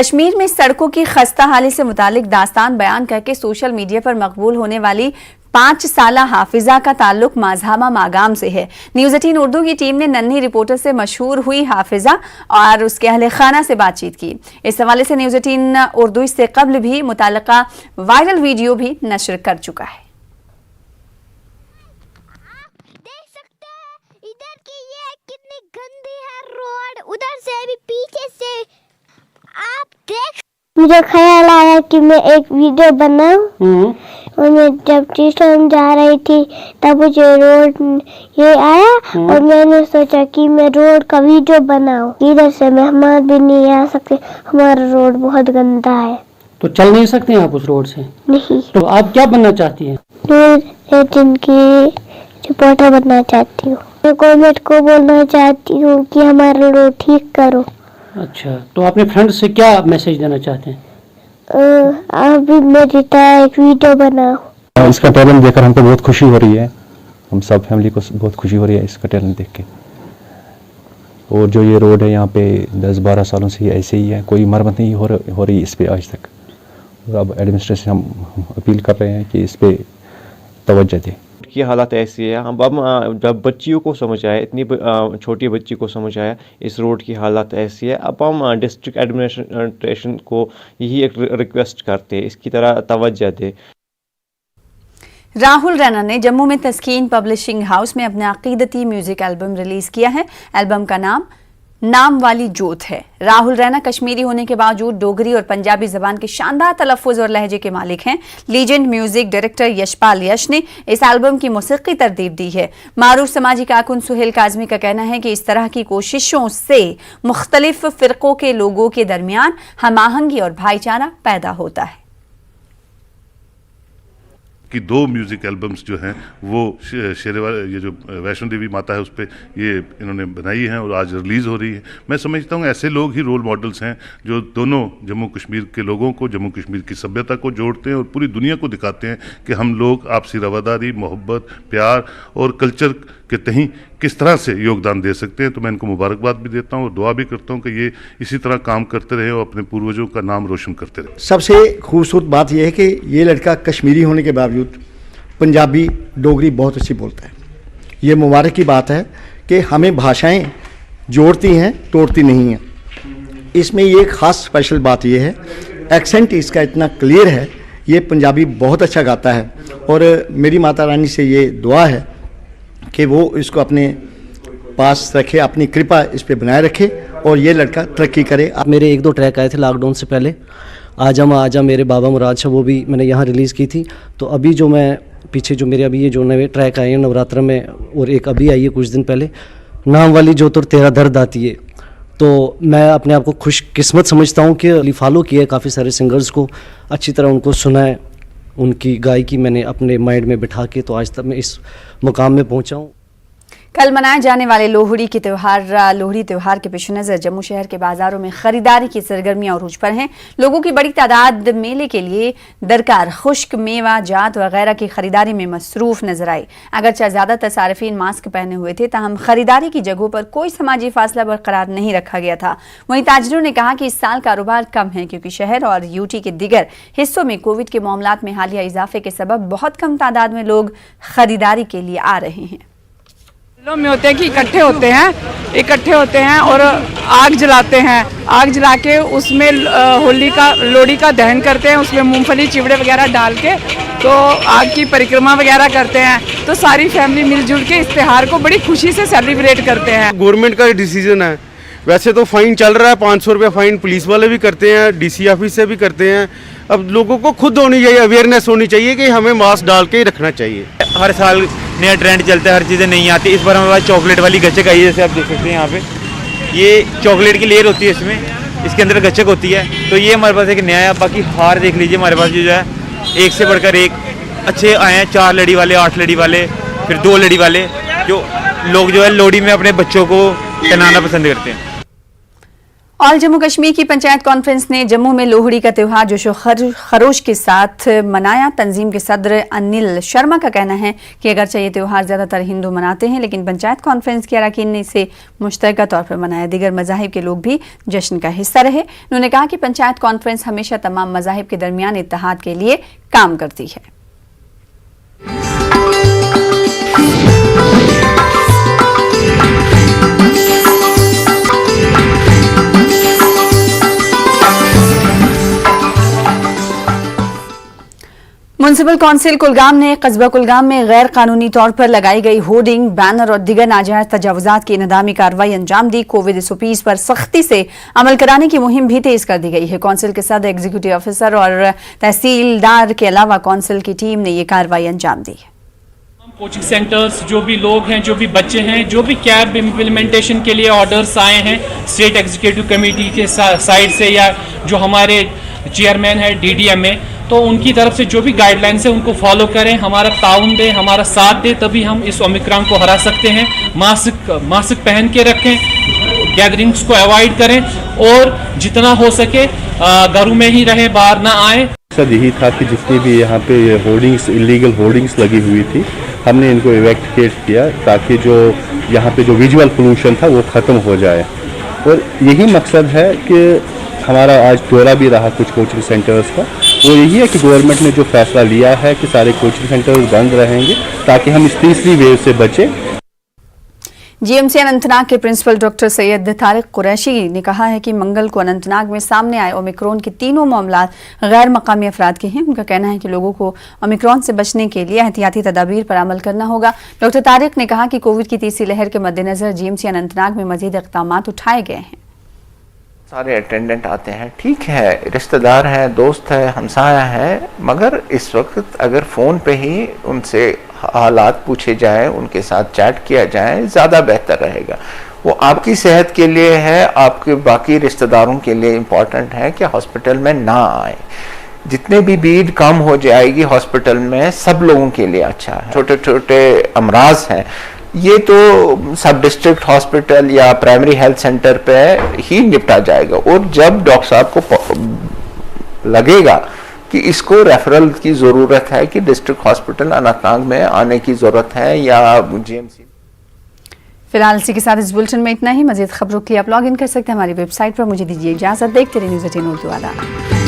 कश्मीर में सड़कों की खस्ता हाली से मुतालिक दास्तान बयान करके सोशल मीडिया पर मकबूल होने वाली 5 साला हाफिजा का ताल्लुक माज़हामा मागाम से है। न्यूज़ 18 उर्दू की टीम ने नन्ही रिपोर्टर से मशहूर हुई हाफिजा और उसके अहले खाना से बातचीत की। इस हवाले से न्यूज़ 18 उर्दू इससे कबल भी मुताल्लिका वायरल वीडियो भी नशर कर चुका है। देख सकते हैं इधर की ये कितनी गंदी है रोड, उधर से भी पीछे से आप देख। मुझे ख्याल आया कि मैं एक वीडियो बनाऊं और मैं जब ट्यूशन जा रही थी तब मुझे रोड ये आया और मैंने सोचा कि मैं रोड का वीडियो बनाऊं। इधर से मेहमान भी नहीं आ सकते, हमारा रोड बहुत गंदा है। तो चल नहीं सकते हैं आप उस रोड से? नहीं। तो आप क्या बनना चाहती हैं? जिनकी रिपोर्टर बनना चाहती हूँ। मैं गवर्नमेंट को बोलना चाहती हूँ कि हमारा रोड ठीक करो। अच्छा, तो अपने फ्रेंड से क्या मैसेज देना चाहते हैं? अभी मेरी एक वीडियो बनाओ। इसका टैलेंट देखकर हमको बहुत खुशी हो रही है, हम सब फैमिली को बहुत खुशी हो रही है इसका टैलेंट देख के। और जो ये रोड है यहाँ पे 10-12 सालों से ही ऐसे ही है, कोई मरम्मत नहीं हो रही इस पे आज तक। और अब एडमिनिस्ट्रेशन हम अपील कर रहे हैं कि इस पे तवज्जो दे। की हालत ऐसी है, हम अब जब बच्चियों को समझ आया, इतनी छोटी बच्ची को समझ आया इस रोड की हालत ऐसी है, अब हम डिस्ट्रिक्ट एडमिनिस्ट्रेशन को यही एक रिक्वेस्ट करते हैं इसकी तरह तवज्जो दे। राहुल रैना ने जम्मू में तस्कीन पब्लिशिंग हाउस में अपना अकीदती म्यूजिक एल्बम रिलीज किया है। एल्बम का नाम वाली जोत है। राहुल रैना कश्मीरी होने के बावजूद डोगरी और पंजाबी जबान के शानदार तलफ़ुज़ और लहजे के मालिक हैं। लीजेंड म्यूजिक डायरेक्टर यशपाल यश ने इस एल्बम की मौसीकी तरतीब दी है। मारूफ समाजी कारकुन सुहेल काज़मी का कहना है कि इस तरह की कोशिशों से मुख्तलिफ फ़िरक़ों के लोगों के दरमियान हम-आहंगी और भाईचारा पैदा होता है। कि 2 म्यूज़िक एल्बम्स जो हैं वो ये जो वैष्णो देवी माता है उस पर ये इन्होंने बनाई हैं और आज रिलीज़ हो रही है। मैं समझता हूँ ऐसे लोग ही रोल मॉडल्स हैं जो दोनों जम्मू कश्मीर के लोगों को, जम्मू कश्मीर की सभ्यता को जोड़ते हैं और पूरी दुनिया को दिखाते हैं कि हम लोग आपसी रवादारी, मोहब्बत, प्यार और कल्चर के तहीं किस तरह से योगदान दे सकते हैं। तो मैं इनको मुबारकबाद भी देता हूँ और दुआ भी करता हूँ कि ये इसी तरह काम करते रहे और अपने पूर्वजों का नाम रोशन करते रहे। सबसे खूबसूरत बात यह है कि ये लड़का कश्मीरी होने के बावजूद पंजाबी, डोगरी बहुत अच्छी बोलता है। ये मुबारक की बात है कि हमें भाषाएं जोड़ती हैं, तोड़ती नहीं हैं। इसमें ये ख़ास स्पेशल बात ये है, एक्सेंट इसका इतना क्लियर है, ये पंजाबी बहुत अच्छा गाता है। और मेरी माता रानी से ये दुआ है कि वो इसको अपने पास रखे, अपनी कृपा इस पे बनाए रखे और ये लड़का तरक्की करे। मेरे 1-2 ट्रैक आए थे लॉकडाउन से पहले, आजा मेरे बाबा मुराद शाह, वो भी मैंने यहाँ रिलीज़ की थी। तो अभी जो मैं पीछे जो मेरे अभी ये जो नए ट्रैक आए हैं नवरात्र में, और एक अभी आई है कुछ दिन पहले, नाम वाली जो तो तेरा दर्द आती है, तो मैं अपने आप को खुशकिस्मत समझता हूँ कि फॉलो किया है काफ़ी सारे सिंगर्स को, अच्छी तरह उनको सुना है, उनकी गायकी मैंने अपने माइंड में बिठा के तो आज तक मैं इस मुकाम में पहुँचा हूँ। कल मनाए जाने वाले लोहड़ी त्यौहार के पेश नज़र जम्मू शहर के बाजारों में खरीदारी की सरगर्मियां उरूज पर हैं। लोगों की बड़ी तादाद मेले के लिए दरकार खुश्क मेवा जात वगैरह की खरीदारी में मसरूफ नजर आई। अगरचे ज़्यादातर सार्फिन मास्क पहने हुए थे, ताहम खरीदारी की जगहों पर कोई समाजी फासला बरकरार नहीं रखा गया था। वहीं ताजिरों ने कहा कि इस साल कारोबार कम है क्योंकि शहर और यूटी के दिगर हिस्सों में कोविड के मामलात में हालिया इजाफे के सबब बहुत कम तादाद में लोग खरीदारी के लिए आ रहे हैं। में होते हैं कि इकट्ठे होते हैं और आग जलाते हैं। आग जला के उसमें लोहड़ी का दहन करते हैं, उसमें मूंगफली चिवड़े वगैरह डाल के तो आग की परिक्रमा वगैरह करते हैं। तो सारी फैमिली मिलजुल के इस त्योहार को बड़ी खुशी से सेलिब्रेट करते हैं। गवर्नमेंट का डिसीजन है, वैसे तो फाइन चल रहा है, 500 रुपये फाइन पुलिस वाले भी करते हैं, डीसी ऑफिस से भी करते हैं। अब लोगों को खुद होनी चाहिए, अवेयरनेस होनी चाहिए कि हमें मास्क डाल के ही रखना चाहिए। हर साल नया ट्रेंड चलता है, हर चीज़ें नहीं आती। इस बार हमारे पास चॉकलेट वाली गच्चक आई है, जैसे आप देख सकते हैं यहाँ पे, ये चॉकलेट की लेयर होती है इसमें, इसके अंदर गच्चक होती है। तो ये हमारे पास एक नया है। बाकी हार देख लीजिए, हमारे पास जो है एक से बढ़कर एक अच्छे आए हैं, 4 लड़ी वाले, 8 लड़ी वाले, फिर 2 लड़ी वाले, जो लोग जो है लोहड़ी में अपने बच्चों को पहनाना पसंद करते हैं। ऑल जम्मू कश्मीर की पंचायत कॉन्फ्रेंस ने जम्मू में लोहड़ी का त्यौहार जोशो खरोश के साथ मनाया। तंजीम के सदर अनिल शर्मा का कहना है कि अगरचे ये त्यौहार ज्यादातर हिंदू मनाते हैं, लेकिन पंचायत कॉन्फ्रेंस के अरकान ने इसे मुश्तरका तौर पर मनाया। दीगर मज़ाहिब के लोग भी जश्न का हिस्सा रहे। उन्होंने कहा कि पंचायत कॉन्फ्रेंस हमेशा तमाम मज़ाहिब के दरमियान इत्तेहाद के लिए काम करती है। म्युनिसिपल काउंसिल कुलगाम ने कस्बा कुलगाम में गैर कानूनी तौर पर लगाई गई होर्डिंग, बैनर और दिगर नाजायज तजावुजात की इंहदामी कार्रवाई अंजाम दी। कोविड SOPs पर सख्ती से अमल कराने की मुहिम भी तेज कर दी गई है। काउंसिल के सदर, एग्जीक्यूटिव ऑफिसर और तहसीलदार के अलावा काउंसिल की टीम ने ये कार्रवाई अंजाम दी। कोचिंग सेंटर्स, जो भी लोग हैं, जो भी बच्चे हैं, जो भी कैब इम्प्लीमेंटेशन के लिए ऑर्डर्स आए हैं स्टेट एग्जीक्यूटिव कमेटी के साइड से या जो हमारे चेयरमैन है DDMA, तो उनकी तरफ से जो भी गाइडलाइंस है उनको फॉलो करें, हमारा ताउन दें, हमारा साथ दें, तभी हम इस ओमिक्रॉन को हरा सकते हैं। मास्क पहन के रखें, गैदरिंग्स को अवॉइड करें और जितना हो सके घरों में ही रहें, बाहर ना आए। मकसद यही था कि जितनी भी यहाँ पे होर्डिंग्स, इलीगल होर्डिंग्स लगी हुई थी, हमने इनको इवैक्यूएट किया ताकि जो यहाँ पे जो विजुअल पोल्यूशन था वो ख़त्म हो जाए। और यही मकसद है कि हमारा आज दौरा भी रहा कुछ कोचिंग सेंटर्स का, वो यही है कि गवर्नमेंट ने जो फैसला लिया है कि सारे कोचिंग सेंटर्स बंद रहेंगे ताकि हम इस तीसरी वेव से बचें। GMC अनंतनाग के प्रिंसिपल डॉक्टर सैयद तारिक कुरैशी ने कहा है कि मंगल को अनंतनाग में सामने आए ओमिक्रॉन के तीनों मामला गैर मकामी अफराद के हैं। उनका कहना है कि लोगों को ओमिक्रॉन से बचने के लिए एहतियाती तदाबीर पर अमल करना होगा। डॉक्टर तारिक ने कहा कि कोविड की तीसरी लहर के मद्देनजर GMC अनंतनाग में मजीद इक़दाम उठाए गए हैं। सारे अटेंडेंट आते हैं, ठीक है, रिश्तेदार हैं, दोस्त है, हमसाया है, मगर इस वक्त अगर फ़ोन पे ही उनसे हालात पूछे जाए, उनके साथ चैट किया जाए, ज़्यादा बेहतर रहेगा। वो आपकी सेहत के लिए है, आपके बाकी रिश्तेदारों के लिए इम्पॉर्टेंट है कि हॉस्पिटल में ना आए। जितने भी भीड़ कम हो जाएगी हॉस्पिटल में, सब लोगों के लिए अच्छा है। छोटे छोटे अमराज हैं, ये तो सब डिस्ट्रिक्ट हॉस्पिटल या प्राइमरी हेल्थ सेंटर पे ही निपटा जाएगा। और जब डॉक्टर साहब को लगेगा कि इसको रेफरल की ज़रूरत है, कि डिस्ट्रिक्ट हॉस्पिटल अनंतनाग में आने की ज़रूरत है या GMC। फिलहाल इसी के साथ इस बुलेटिन में इतना ही। मजीद खबरों के लिए आप लॉग इन कर सकते हैं हमारी वेबसाइट पर। मुझे दीजिए इजाज़त। देखते रहिए न्यूज़ 18 उर्दू।